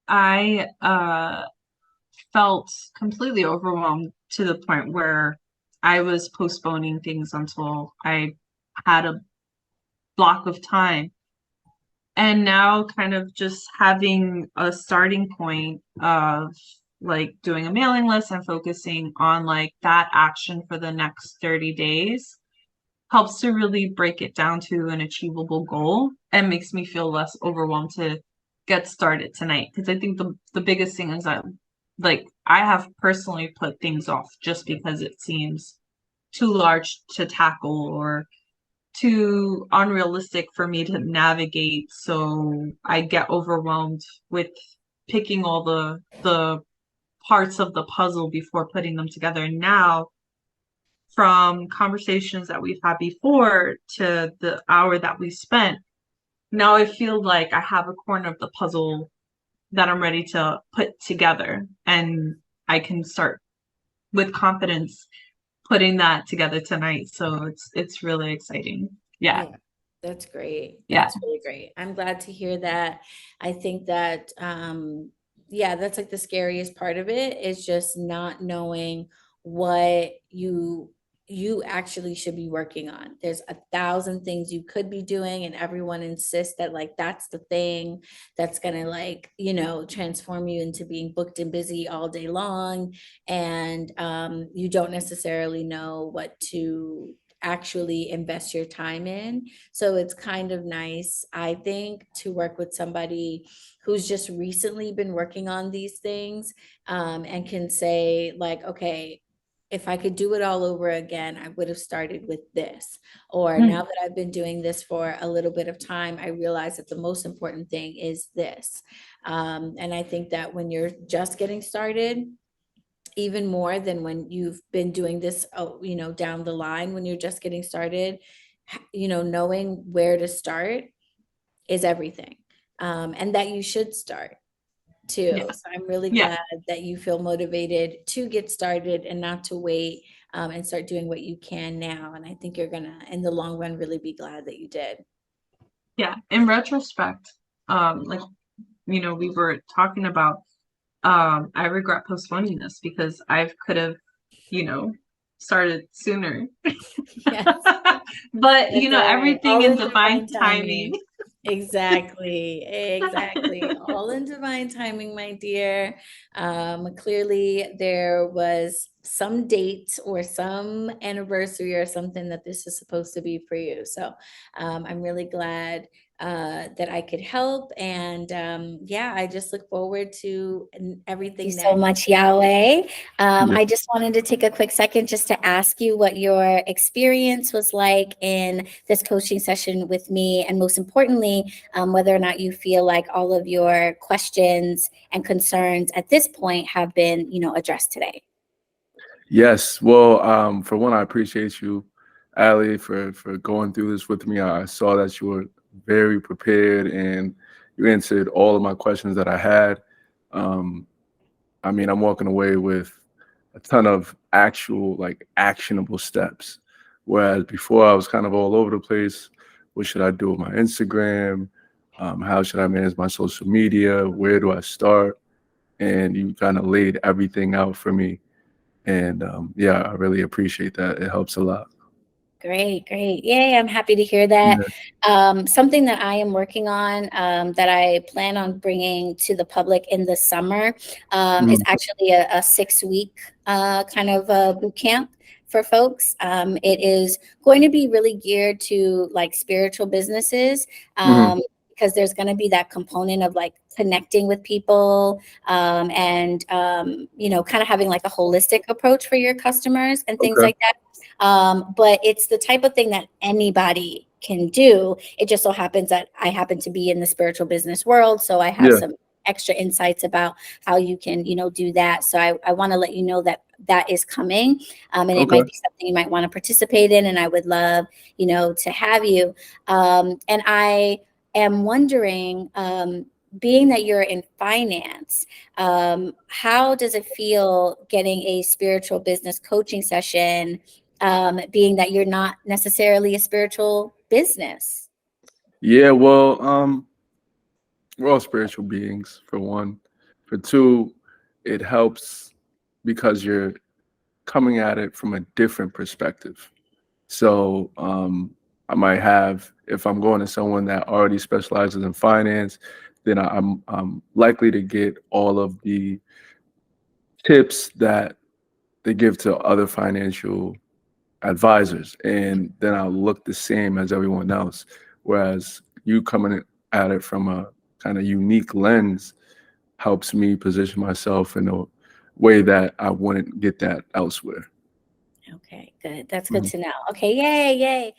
I felt completely overwhelmed to the point where I was postponing things until I had a block of time. And now kind of just having a starting point of like doing a mailing list and focusing on like that action for the next 30 days helps to really break it down to an achievable goal and makes me feel less overwhelmed to get started tonight. Because I think the biggest thing is that like I have personally put things off just because it seems too large to tackle or too unrealistic for me to navigate. So I get overwhelmed with picking all the parts of the puzzle before putting them together. Now from conversations that we've had before to the hour that we spent, now I feel like I have a corner of the puzzle that I'm ready to put together and I can start with confidence putting that together tonight. So it's really exciting. Yeah. Yeah, that's great. Yeah. That's really great. I'm glad to hear that. I think that, yeah, that's like the scariest part of it is just not knowing what you actually should be working on. There's 1,000 things you could be doing, and everyone insists that like that's the thing that's gonna like, transform you into being booked and busy all day long. And you don't necessarily know what to actually invest your time in. So it's kind of nice, I think, to work with somebody who's just recently been working on these things, and can say, like, okay, if I could do it all over again, I would have started with this. Or now Mm. that I've been doing this for a little bit of time, I realize that the most important thing is this. And I think that when you're just getting started, even more than when you've been doing this, down the line, when you're just getting started, knowing where to start is everything. And that you should start too. Yeah. So I'm really Yeah. glad that you feel motivated to get started and not to wait, and start doing what you can now. And I think you're gonna, in the long run, really be glad that you did. Yeah. In retrospect, like, we were talking about, I regret postponing this because I could have, you know, started sooner. Yes. But, That's all right. everything All in in divine divine timing. timing. Exactly. Exactly. All in divine timing, my dear. Clearly there was some date or some anniversary or something that this is supposed to be for you. So I'm really glad that I could help. And yeah, I just look forward to You everything so next. much, Yahweh. Yeah. I just wanted to take a quick second just to ask you what your experience was like in this coaching session with me, and most importantly, whether or not you feel like all of your questions and concerns at this point have been, addressed today. Yes. Well, for one, I appreciate you, Ali, for going through this with me. I saw that you were very prepared and you answered all of my questions that I had. Um, I mean, I'm walking away with a ton of actual, like, actionable steps. Whereas before, I was kind of all over the place. What should I do with my Instagram? How should I manage my social media? Where do I start? And you kind of laid everything out for me. And yeah, I really appreciate that. It helps a lot. Great, great. Yay, I'm happy to hear that. Yeah. Something that I am working on, that I plan on bringing to the public in the summer, is Mhm. actually a 6-week kind of boot camp for folks. It is going to be really geared to like spiritual businesses, Mhm. because there's going to be that component of like connecting with people, and kind of having like a holistic approach for your customers and things Okay. like that. But it's the type of thing that anybody can do. It just so happens that I happen to be in the spiritual business world, so I have Yeah. some extra insights about how you can, do that. So I want to let you know that that is coming, and it Okay. might be something you might want to participate in, and I would love, to have you. And I am wondering, being that you're in finance, how does it feel getting a spiritual business coaching session, being that you're not necessarily a spiritual business? Yeah. Well, we're all spiritual beings for one. For two, it helps because you're coming at it from a different perspective. So I might have, if I'm going to someone that already specializes in finance, then I'm likely to get all of the tips that they give to other financial advisors, and then I'll look the same as everyone else. Whereas you coming at it from a kind of unique lens helps me position myself in a way that I wouldn't get that elsewhere. Okay, good. That's good to know. Okay, yay, yay.